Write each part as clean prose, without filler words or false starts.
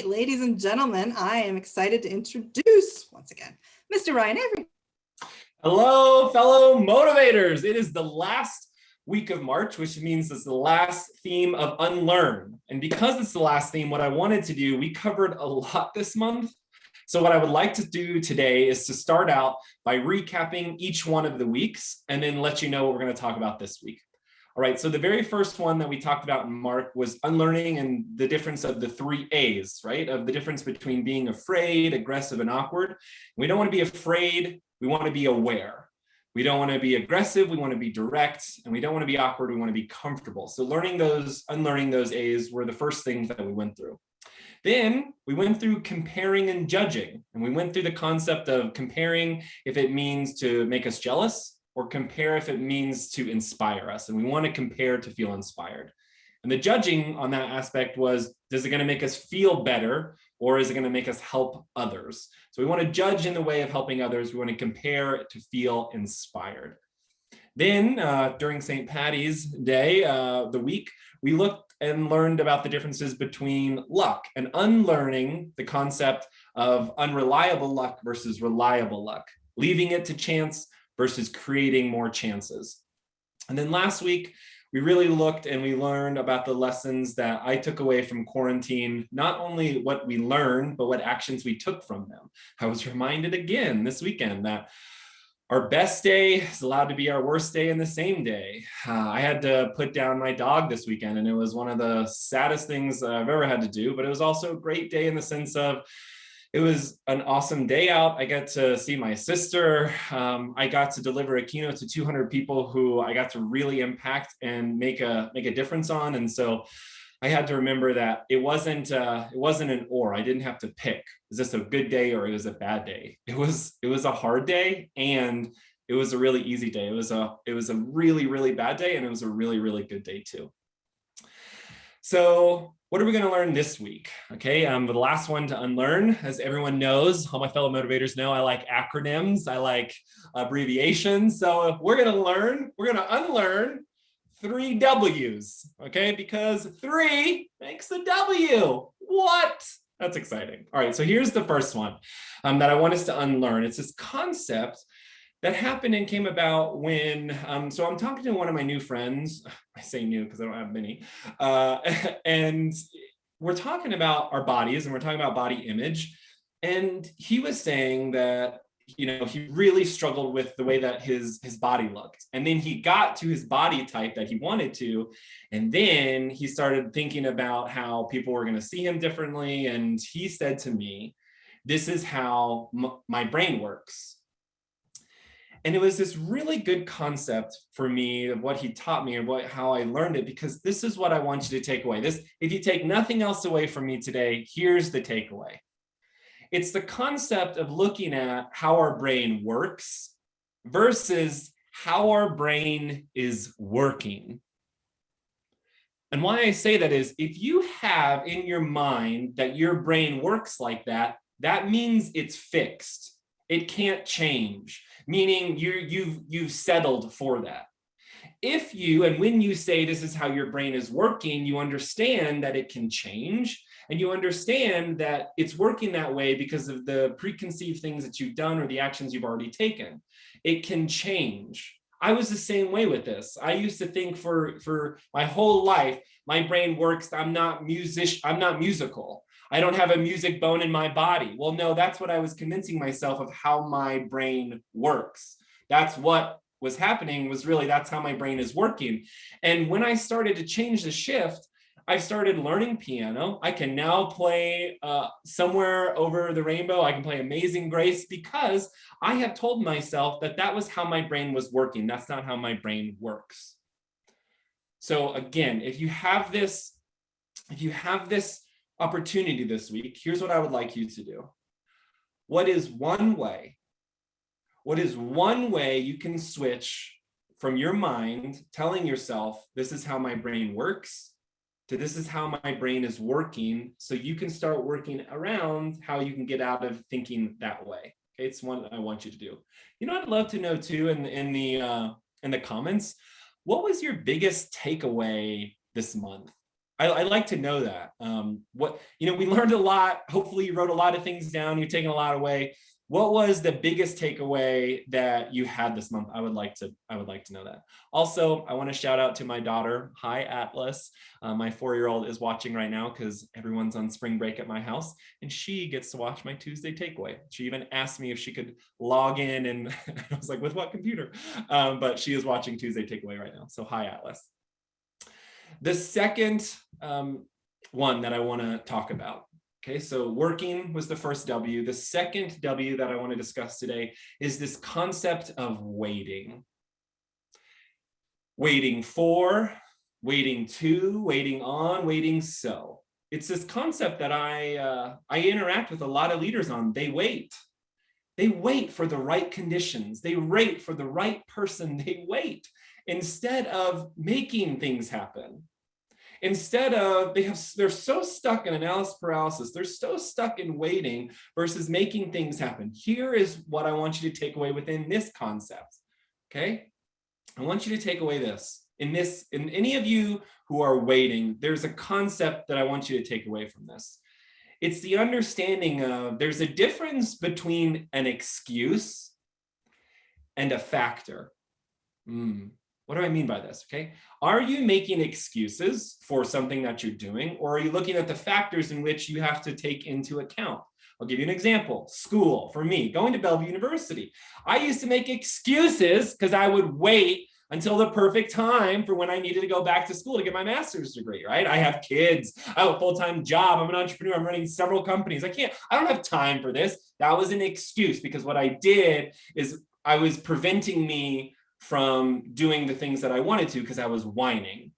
Ladies and gentlemen, I am excited to introduce once again Mr. Ryan Avery. Hello, fellow motivators. It is the last week of March, which means it's the last theme of Unlearn. And because it's the last theme, what I wanted to do, we covered a lot this month. So what I would like to do today is to start out by recapping each one of the weeks and then let you know what we're going to talk about this week. All right, so the very first one that we talked about in March was unlearning and the difference of the 3 A's, right? Of the difference between being afraid, aggressive, and awkward. We don't want to be afraid, we want to be aware. We don't want to be aggressive, we want to be direct, and we don't want to be awkward, we want to be comfortable. So unlearning those A's were the first things that we went through. Then we went through comparing and judging, and we went through the concept of comparing if it means to make us jealous, or compare if it means to inspire us. And we want to compare to feel inspired. And the judging on that aspect was, is it going to make us feel better, or is it going to make us help others? So we want to judge in the way of helping others. We want to compare to feel inspired. Then during St. Patty's Day, the week, we looked and learned about the differences between luck and unlearning the concept of unreliable luck versus reliable luck, leaving it to chance versus creating more chances. And then last week, we really looked and we learned about the lessons that I took away from quarantine, not only what we learned, but what actions we took from them. I was reminded again this weekend that our best day is allowed to be our worst day in the same day. I had to put down my dog this weekend, and it was one of the saddest things I've ever had to do, but it was also a great day in the sense of it was an awesome day out. I got to see my sister. I got to deliver a keynote to 200 people who I got to really impact and make a difference on. And so I had to remember that it wasn't an or. I didn't have to pick. Is this a good day or is it a bad day? It was a hard day, and it was a really easy day. It was a really, really bad day, and it was a really, really good day too. So what are we going to learn this week? Okay, the last one to unlearn, as everyone knows, all my fellow motivators know, I like acronyms, I like abbreviations. So we're going to unlearn 3 W's, okay? Because 3 makes the W. What? That's exciting. All right, so here's the first one that I want us to unlearn. It's this concept that happened and came about when, so I'm talking to one of my new friends. I say new because I don't have many. And we're talking about our bodies and we're talking about body image. And he was saying that, he really struggled with the way that his body looked. And then he got to his body type that he wanted to. And then he started thinking about how people were going to see him differently. And he said to me, this is how my brain works. And it was this really good concept for me of what he taught me and how I learned it, because this is what I want you to take away. If you take nothing else away from me today, here's the takeaway. It's the concept of looking at how our brain works versus how our brain is working. And why I say that is, if you have in your mind that your brain works like that, that means it's fixed. It can't change, meaning you've settled for that. If you, and when you say this is how your brain is working, you understand that it can change, and you understand that it's working that way because of the preconceived things that you've done or the actions you've already taken. It can change. I was the same way with this. I used to think for my whole life, my brain works, I'm not musical. I don't have a music bone in my body. Well, no, that's what I was convincing myself of how my brain works. That's what was happening, was really, that's how my brain is working. And when I started to change the shift, I started learning piano. I can now play Somewhere Over the Rainbow. I can play Amazing Grace because I have told myself that that was how my brain was working. That's not how my brain works. So again, if you have this opportunity this week, here's what I would like you to do. What is one way you can switch from your mind telling yourself, this is how my brain works, to this is how my brain is working, so you can start working around how you can get out of thinking that way. Okay, it's one I want you to do. I'd love to know too in the comments, what was your biggest takeaway this month? I like to know that. We learned a lot. Hopefully you wrote a lot of things down. You're taking a lot away. What was the biggest takeaway that you had this month? I would like to know that. Also, I want to shout out to my daughter. Hi, Atlas. My 4-year-old is watching right now because everyone's on spring break at my house, and she gets to watch my Tuesday takeaway. She even asked me if she could log in, and I was like, with what computer? But she is watching Tuesday takeaway right now. So hi, Atlas. The second one that I want to talk about. Okay, so working was the first W. The second W that I want to discuss today is this concept of waiting. Waiting for, waiting to, waiting on, waiting so. It's this concept that I interact with a lot of leaders on. They wait. They wait for the right conditions. They wait for the right person. They wait instead of making things happen. Instead of, they're so stuck in analysis paralysis. They're so stuck in waiting versus making things happen. Here is what I want you to take away within this concept. Okay, I want you to take away this. In any of you who are waiting, there's a concept that I want you to take away from this. It's the understanding of there's a difference between an excuse and a factor. What do I mean by this? Okay. Are you making excuses for something that you're doing, or are you looking at the factors in which you have to take into account? I'll give you an example. School, for me, going to Bellevue University. I used to make excuses because I would wait until the perfect time for when I needed to go back to school to get my master's degree, right? I have kids, I have a full-time job, I'm an entrepreneur, I'm running several companies. I don't have time for this. That was an excuse because what I did is I was preventing me from doing the things that I wanted to because I was whining.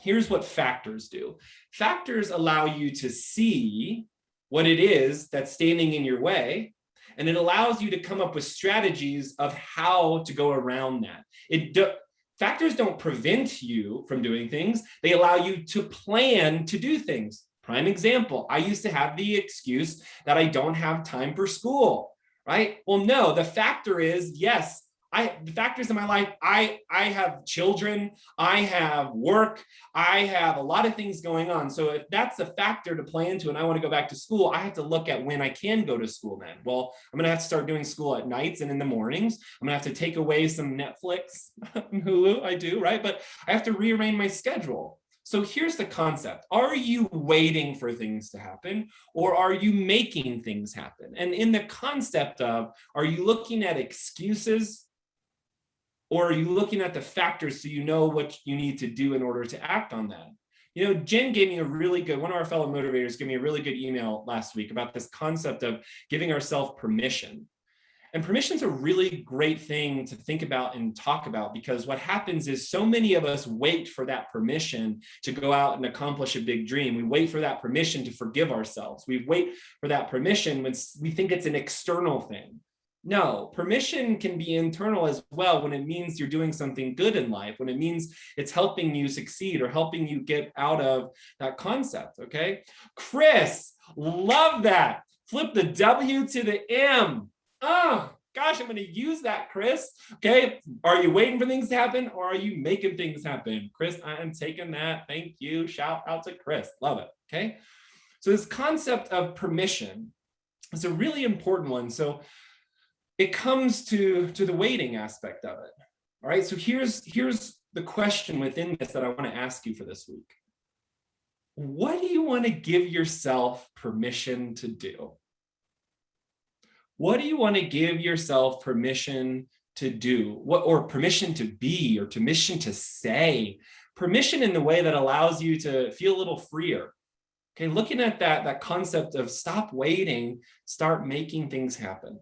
Here's what factors do. Factors allow you to see what it is that's standing in your way, and it allows you to come up with strategies of how to go around that. Factors don't prevent you from doing things. They allow you to plan to do things. Prime example, I used to have the excuse that I don't have time for school, right? Well, no, the factor is, yes, the factors in my life, I have children, I have work, I have a lot of things going on. So if that's a factor to play into and I want to go back to school, I have to look at when I can go to school then. Well, I'm going to have to start doing school at nights and in the mornings. I'm going to have to take away some Netflix, Hulu, I do, right? But I have to rearrange my schedule. So here's the concept. Are you waiting for things to happen, or are you making things happen? And in the concept of, are you looking at excuses, or are you looking at the factors so you know what you need to do in order to act on that? You know, Jen gave me one of our fellow motivators gave me a really good email last week about this concept of giving ourselves permission. And permission is a really great thing to think about and talk about, because what happens is so many of us wait for that permission to go out and accomplish a big dream. We wait for that permission to forgive ourselves. We wait for that permission when we think it's an external thing. No, permission can be internal as well when it means you're doing something good in life, when it means it's helping you succeed or helping you get out of that concept, okay? Chris, love that. Flip the W to the M. Oh, gosh, I'm going to use that, Chris. Okay, are you waiting for things to happen, or are you making things happen? Chris, I am taking that. Thank you. Shout out to Chris. Love it, okay? So this concept of permission is a really important one. So it comes to the waiting aspect of it. All right, so here's the question within this that I want to ask you for this week. What do you want to give yourself permission to do? What do you want to give yourself permission to do? Or permission to be, or permission to say? Permission in the way that allows you to feel a little freer. Okay, looking at that concept of stop waiting, start making things happen.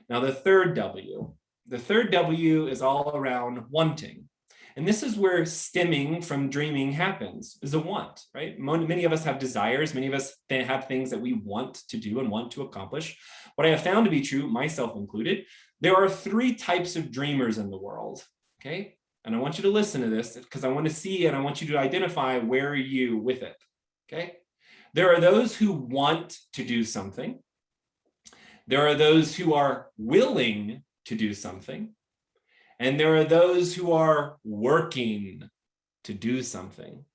Now, the third W is all around wanting. And this is where stemming from dreaming happens, is a want, right? Many of us have desires. Many of us have things that we want to do and want to accomplish. What I have found to be true, myself included, there are 3 types of dreamers in the world, okay? And I want you to listen to this because I want to see and I want you to identify where are you with it, okay? There are those who want to do something. There are those who are willing to do something. And there are those who are working to do something.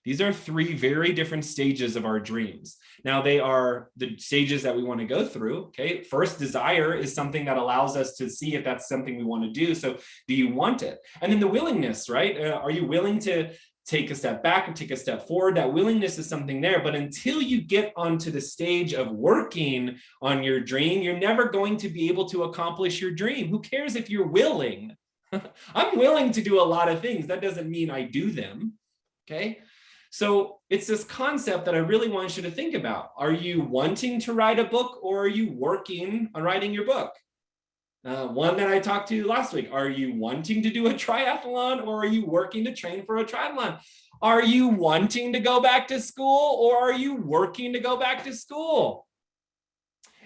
These are three very different stages of our dreams. Now, they are the stages that we want to go through. Okay. First, desire is something that allows us to see if that's something we want to do. So do you want it? And then the willingness, right? Are you willing to take a step back and take a step forward? That willingness is something there. But until you get onto the stage of working on your dream, you're never going to be able to accomplish your dream. Who cares if you're willing? I'm willing to do a lot of things. That doesn't mean I do them. Okay. So it's this concept that I really want you to think about. Are you wanting to write a book, or are you working on writing your book? One that I talked to last week, are you wanting to do a triathlon, or are you working to train for a triathlon? Are you wanting to go back to school, or are you working to go back to school?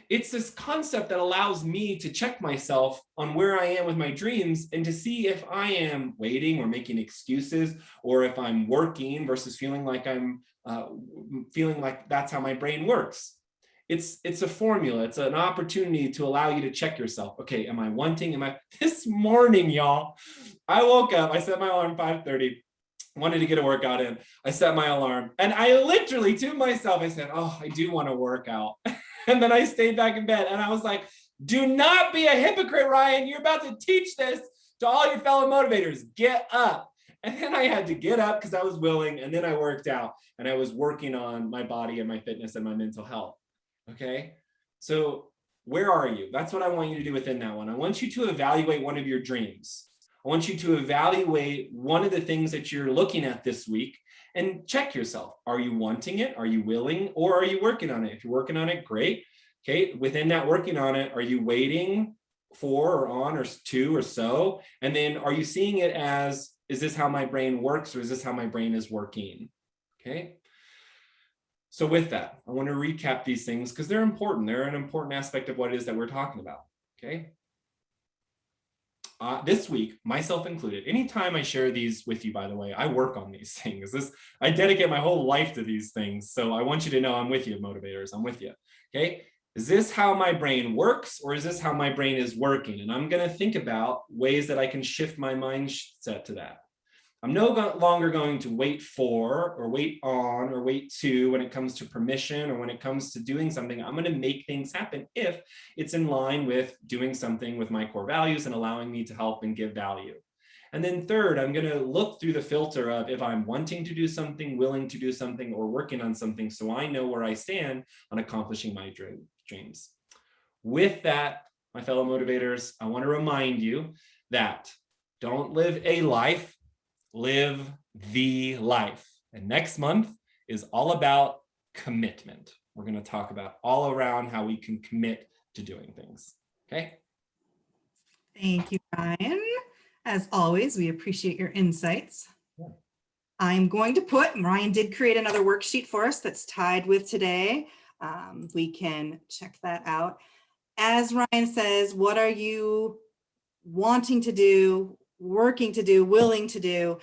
It's this concept that allows me to check myself on where I am with my dreams and to see if I am waiting or making excuses, or if I'm working versus feeling like that's how my brain works. It's a formula. It's an opportunity to allow you to check yourself. Okay, am I wanting? This morning, y'all, I woke up, I set my alarm 5:30. Wanted to get a workout in. I set my alarm and I literally to myself, I said, oh, I do want to work out. And then I stayed back in bed and I was like, do not be a hypocrite, Ryan. You're about to teach this to all your fellow motivators. Get up. And then I had to get up because I was willing. And then I worked out and I was working on my body and my fitness and my mental health. Okay. So where are you? That's what I want you to do within that one. I want you to evaluate one of your dreams. I want you to evaluate one of the things that you're looking at this week and check yourself. Are you wanting it? Are you willing? Or are you working on it? If you're working on it, great. Okay. Within that working on it, are you waiting for or on or to or so? And then are you seeing it as, is this how my brain works, or is this how my brain is working? Okay. So with that, I want to recap these things because they're important. They're an important aspect of what it is that we're talking about. Okay. This week, myself included, anytime I share these with you, by the way, I work on these things. I dedicate my whole life to these things. So I want you to know I'm with you, motivators. I'm with you. Okay. Is this how my brain works, or is this how my brain is working? And I'm going to think about ways that I can shift my mindset to that. I'm no longer going to wait for or wait on or wait to when it comes to permission or when it comes to doing something. I'm going to make things happen if it's in line with doing something with my core values and allowing me to help and give value. And then third, I'm going to look through the filter of if I'm wanting to do something, willing to do something, or working on something, so I know where I stand on accomplishing my dreams. With that, my fellow motivators, I want to remind you that don't live a life, live the life. And next month is all about commitment. We're going to talk about all around how we can commit to doing things. Okay. Thank you, Ryan. As always, we appreciate your insights. Yeah. I'm going to Ryan did create another worksheet for us that's tied with today. We can check that out. As Ryan says, what are you wanting to do, working to do, willing to do?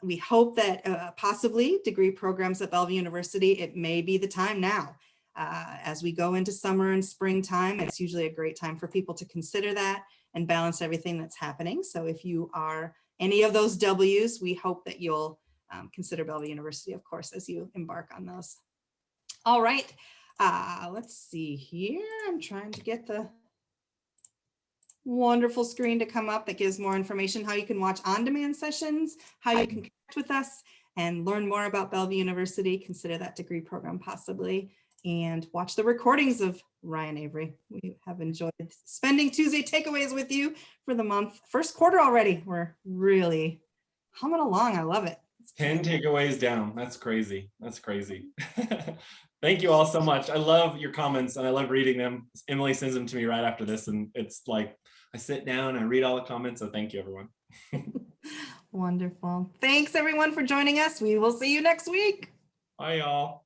We hope that possibly degree programs at Bellevue University, it may be the time now. As we go into summer and springtime, it's usually a great time for people to consider that and balance everything that's happening. So if you are any of those W's, we hope that you'll consider Bellevue University, of course, as you embark on those. All right, let's see here. I'm trying to get the wonderful screen to come up that gives more information, how you can watch on-demand sessions, how you can connect with us and learn more about Bellevue University, consider that degree program possibly, and watch the recordings of Ryan Avery. We have enjoyed spending Tuesday takeaways with you for the month. First quarter already. We're really humming along. I love it. 10 takeaways down. That's crazy. That's crazy. Thank you all so much. I love your comments and I love reading them. Emily sends them to me right after this, and it's like I sit down, I read all the comments. So thank you, everyone. Wonderful. Thanks, everyone, for joining us. We will see you next week. Bye, y'all.